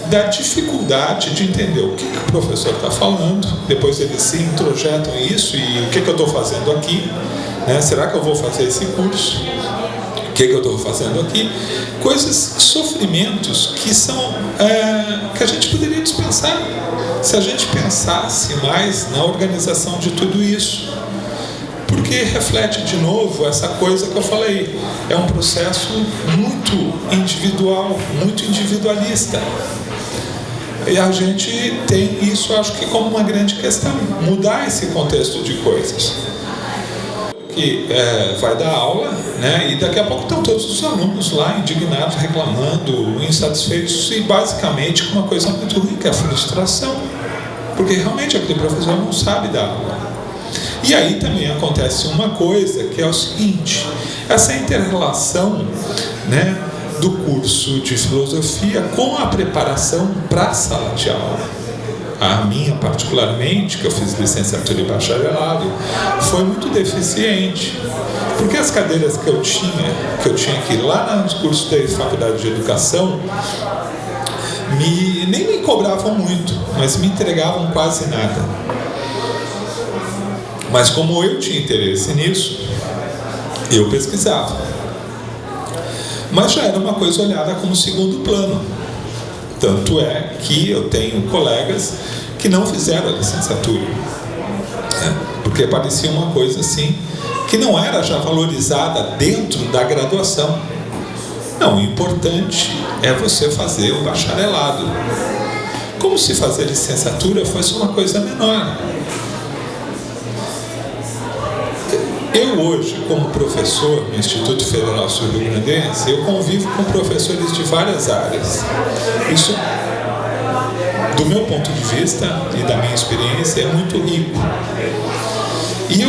da dificuldade de entender o que o professor está falando. Depois eles se introjetam em isso e o que eu estou fazendo aqui? Será que eu vou fazer esse curso? O que eu estou fazendo aqui? Coisas, sofrimentos que são que a gente poderia dispensar se a gente pensasse mais na organização de tudo isso. Porque reflete de novo essa coisa que eu falei, é um processo muito individual, muito individualista. E a gente tem isso, acho que como uma grande questão, mudar esse contexto de coisas. Que vai dar aula, e daqui a pouco estão todos os alunos lá indignados, reclamando, insatisfeitos, e basicamente com uma coisa muito ruim, que é a frustração, porque realmente aquele professor não sabe dar aula. E aí também acontece uma coisa, que é o seguinte: essa inter-relação, né, do curso de filosofia com a preparação para a sala de aula. A minha, particularmente, que eu fiz licenciatura e bacharelado, foi muito deficiente, porque as cadeiras que eu tinha que ir lá no curso da faculdade de educação, nem me cobravam muito, mas me entregavam quase nada. Mas como eu tinha interesse nisso, eu pesquisava. Mas já era uma coisa olhada como segundo plano. Tanto é que eu tenho colegas que não fizeram a licenciatura, né? Porque parecia uma coisa assim, que não era já valorizada dentro da graduação. Não, o importante é você fazer o bacharelado. Como se fazer licenciatura fosse uma coisa menor. Eu hoje, como professor no Instituto Federal Sul-Rio-Grandense, eu convivo com professores de várias áreas. Isso, do meu ponto de vista e da minha experiência, é muito rico. E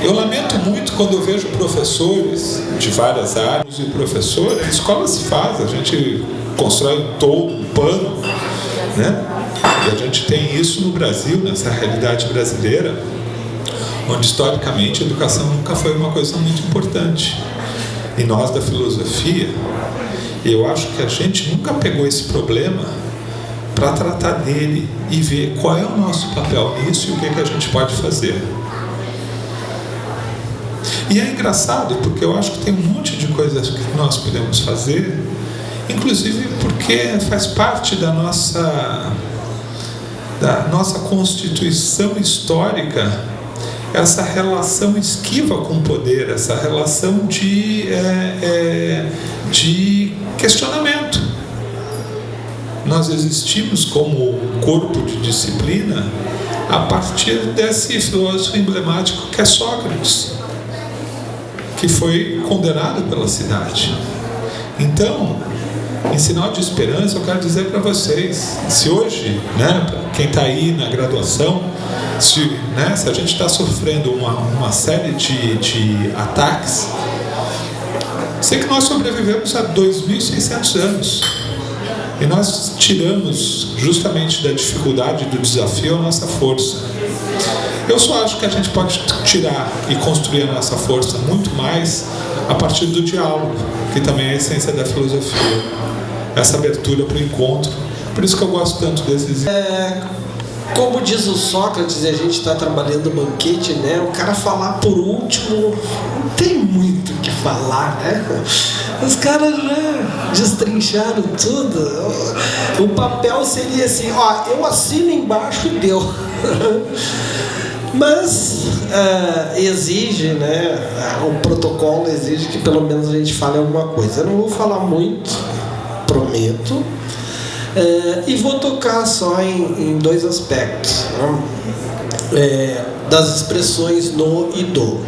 eu lamento muito quando eu vejo professores de várias áreas. E professor, a escola se faz, a gente constrói um pano, né? E a gente tem isso no Brasil, nessa realidade brasileira, onde historicamente a educação nunca foi uma coisa muito importante. E nós da filosofia, eu acho que a gente nunca pegou esse problema para tratar dele e ver qual é o nosso papel nisso e o que a gente pode fazer. E é engraçado porque eu acho que tem um monte de coisas que nós podemos fazer, inclusive porque faz parte da nossa constituição histórica, essa relação esquiva com o poder, essa relação de questionamento. Nós existimos como corpo de disciplina a partir desse filósofo emblemático que é Sócrates, que foi condenado pela cidade. Então, em sinal de esperança, eu quero dizer para vocês, se hoje, né, quem está aí na graduação, se a gente está sofrendo uma série de ataques, sei que nós sobrevivemos a 2.600 anos e nós tiramos justamente da dificuldade do desafio a nossa força. Eu só acho que a gente pode tirar e construir a nossa força muito mais a partir do diálogo, que também é a essência da filosofia, essa abertura para o encontro. Por isso que eu gosto tanto desses. Como diz o Sócrates, e a gente está trabalhando o banquete, né? O cara falar por último não tem muito o que falar, né? Os caras já destrincharam tudo. O papel seria assim, ó, eu assino embaixo e deu. Mas exige, né? O protocolo exige que pelo menos a gente fale alguma coisa. Eu não vou falar muito, prometo. E vou tocar só em dois aspectos, né? Das expressões no e do.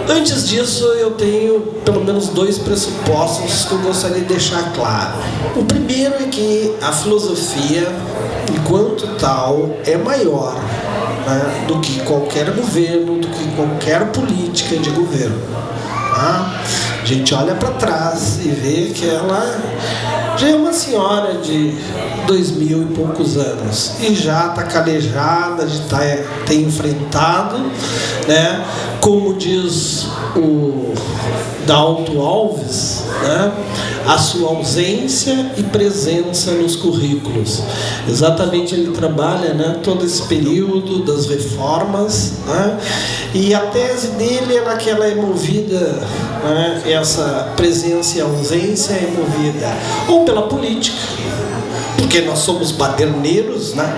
Antes disso, eu tenho pelo menos dois pressupostos que eu gostaria de deixar claro. O primeiro é que a filosofia, enquanto tal, é maior, né, do que qualquer governo, do que qualquer política de governo. Tá? A gente olha para trás e vê que ela já é uma senhora de 2000 e poucos anos e já está calejada de ter enfrentado, né, como diz o Dalto Alves, né, a sua ausência e presença nos currículos. Exatamente, ele trabalha, né, todo esse período das reformas, né, e a tese dele é naquela movida, né, essa presença e ausência é movida ou pela política, porque nós somos baderneiros, né,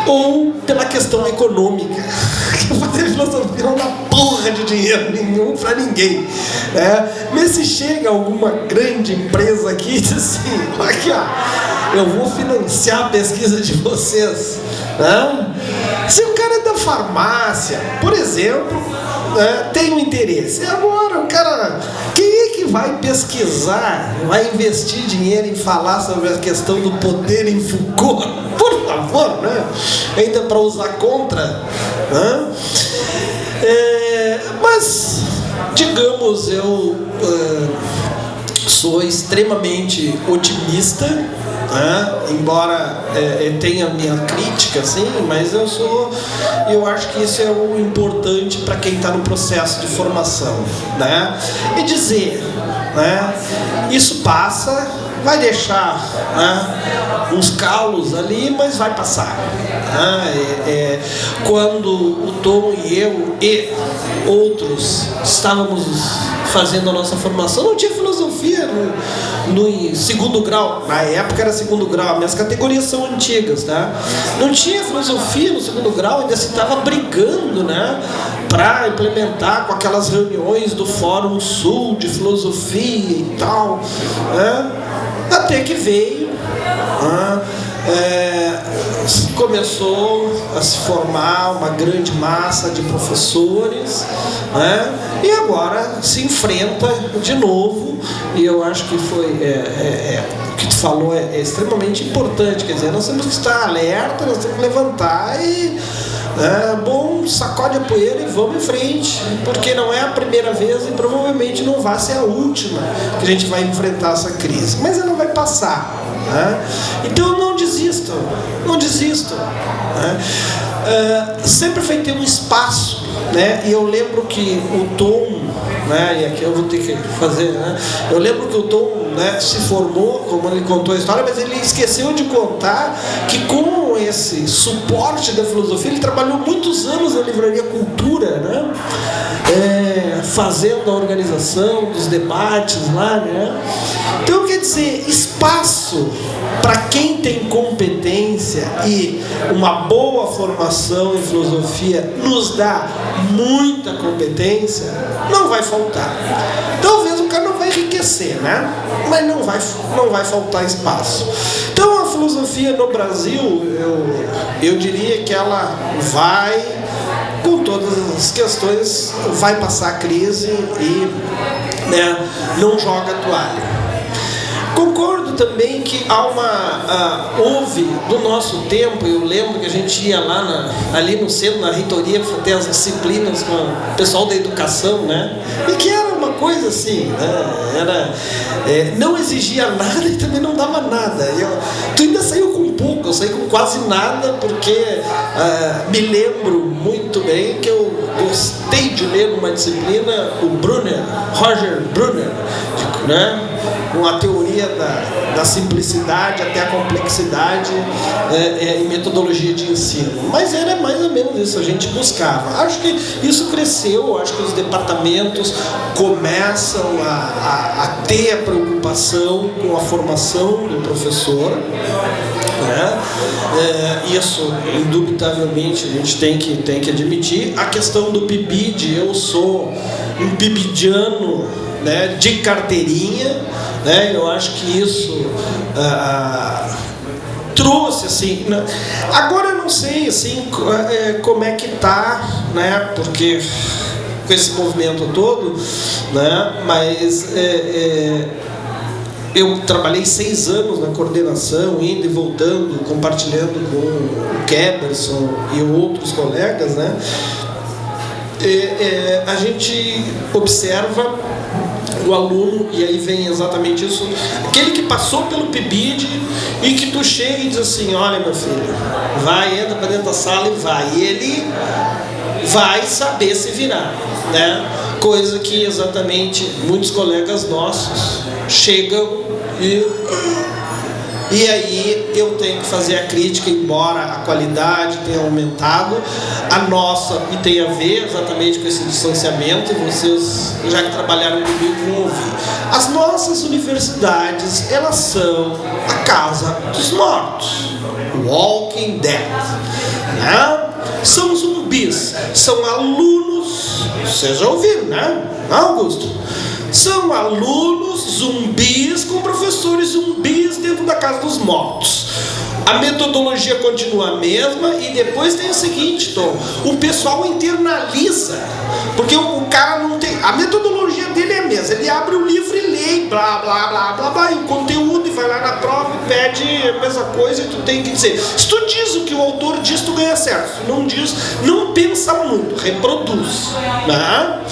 ou pela questão econômica, que fazer filosofia não dá porra de dinheiro nenhum para ninguém, né? Mas se chega alguma grande empresa aqui e diz assim, aqui ó, eu vou financiar a pesquisa de vocês, né? Se o cara é da farmácia, por exemplo, né, tem um interesse, agora o cara, quem é que vai pesquisar, vai investir dinheiro em falar sobre a questão do poder em Foucault? Por favor, né? Ainda para usar contra, né? Mas, digamos, eu sou extremamente otimista, né? Embora tenha minha crítica, assim, mas eu acho que isso é o importante para quem está no processo de formação, né? E dizer, né? Isso passa, vai deixar, né, uns calos ali, mas vai passar, né? Quando o Tom e eu e outros estávamos fazendo a nossa formação, não tinha filosofia no segundo grau. Na época era segundo grau, minhas categorias são antigas, tá? Não tinha filosofia no segundo grau, ainda se estava brigando, né, para implementar com aquelas reuniões do Fórum Sul de filosofia e tal, né? Até que veio, começou a se formar uma grande massa de professores, né? E agora se enfrenta de novo, e eu acho que foi o que tu falou é extremamente importante, quer dizer, nós temos que estar alerta, nós temos que levantar e bom, sacode a poeira e vamos em frente, porque não é a primeira vez e provavelmente não vai ser a última que a gente vai enfrentar essa crise, mas ela vai passar, né? Então não desistam, né? Sempre vai ter um espaço, né? E eu lembro que o Tom, né, e aqui eu vou ter que fazer, né? Eu lembro que o Tom, né, se formou, como ele contou a história, mas ele esqueceu de contar que com esse suporte da filosofia, ele trabalhou muitos anos na Livraria Cultura, né? Fazendo a organização dos debates lá, né? Então, quer dizer, espaço para quem tem competência e uma boa formação em filosofia nos dá muita competência, não vai faltar. Talvez o cara não vai enriquecer, né? Mas não vai faltar espaço. Então a filosofia no Brasil, eu diria que ela vai, com todas as questões, vai passar a crise e, né, não joga a toalha. Concordo também que houve, do nosso tempo, eu lembro que a gente ia lá ali no centro, na reitoria, para ter as disciplinas com o pessoal da educação, né? E que era uma coisa assim, né? Não exigia nada e também não dava nada. Tu ainda saiu com pouco, eu saí com quase nada, porque me lembro muito bem que eu gostei de ler numa disciplina o Roger Brunner, né? Com a teoria da simplicidade até a complexidade em metodologia de ensino. Mas era mais ou menos isso, a gente buscava. Acho que isso cresceu, acho que os departamentos começam a ter a preocupação com a formação do professor, né? Isso, indubitavelmente, a gente tem que admitir. A questão do PIBID, eu sou um pibidiano, né, de carteirinha, né? Eu acho que isso trouxe, assim, né? Agora eu não sei, assim, como é que tá, né? Porque com esse movimento todo, né? Mas eu trabalhei 6 anos na coordenação, indo e voltando, compartilhando com o Keberson e outros colegas, né? A gente observa o aluno, e aí vem exatamente isso, aquele que passou pelo PIBID e que tu chega e diz assim: olha, meu filho, vai, entra para dentro da sala e vai. E ele vai saber se virar, né? Coisa que exatamente muitos colegas nossos chegam e aí eu tenho que fazer a crítica, embora a qualidade tenha aumentado, a nossa, e tem a ver exatamente com esse distanciamento, e vocês, já que trabalharam comigo, vão ouvir. As nossas universidades, elas são a casa dos mortos, Walking Dead, né? São zumbis, são alunos, vocês já ouviram, né, Augusto? São alunos zumbis com professores zumbis dentro da casa dos mortos. A metodologia continua a mesma e depois tem o seguinte, Tom, o pessoal internaliza, porque o cara não tem, a metodologia dele é a mesma, ele abre o livro e lê, blá, blá, blá, blá, blá, e o conteúdo, e vai lá na prova e pede a mesma coisa e tu tem que dizer. Se tu diz o que o autor diz, tu ganha certo. Se tu não diz, não pensa muito, reproduz. Né?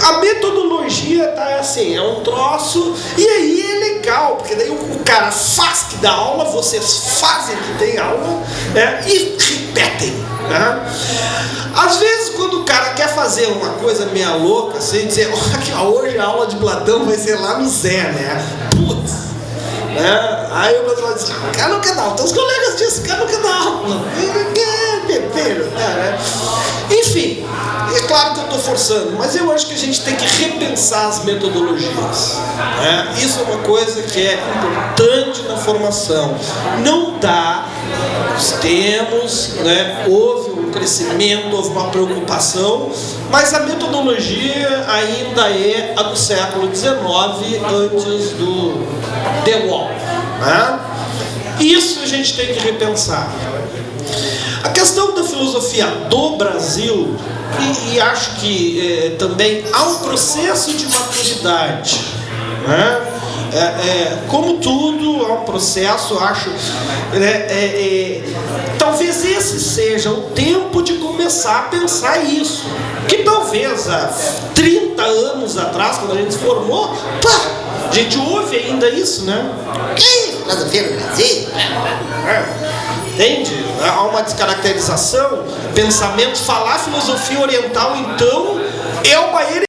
A metodologia tá assim, é um troço, e aí é legal, porque daí o cara faz que dá aula, vocês fazem que tem aula, né? E repetem. Né? Às vezes, quando o cara quer fazer uma coisa meia louca, assim, dizer, ó, hoje a aula de Platão vai ser lá no Zé, né? Putz! Né? Aí o pessoal diz, o cara não quer dar aula. Então os colegas dizem, o cara não quer dar aula. Ele não quer beber, né? Enfim, é claro que eu estou forçando, mas eu acho que a gente tem que repensar as metodologias. Né? Isso é uma coisa que é importante na formação. Não dá, nós temos, né, houve um crescimento, houve uma preocupação, mas a metodologia ainda é a do século XIX, antes do The Wall. Né? Isso a gente tem que repensar. A questão da filosofia do Brasil, e acho que também há um processo de maturidade. Né? Como tudo, há um processo, acho. Talvez esse seja o tempo de começar a pensar isso. Que talvez há 30 anos atrás, quando a gente se formou, a gente ouve ainda isso, né? Que filosofia no Brasil? Entende? Há uma descaracterização, pensamento, falar filosofia oriental, então, é uma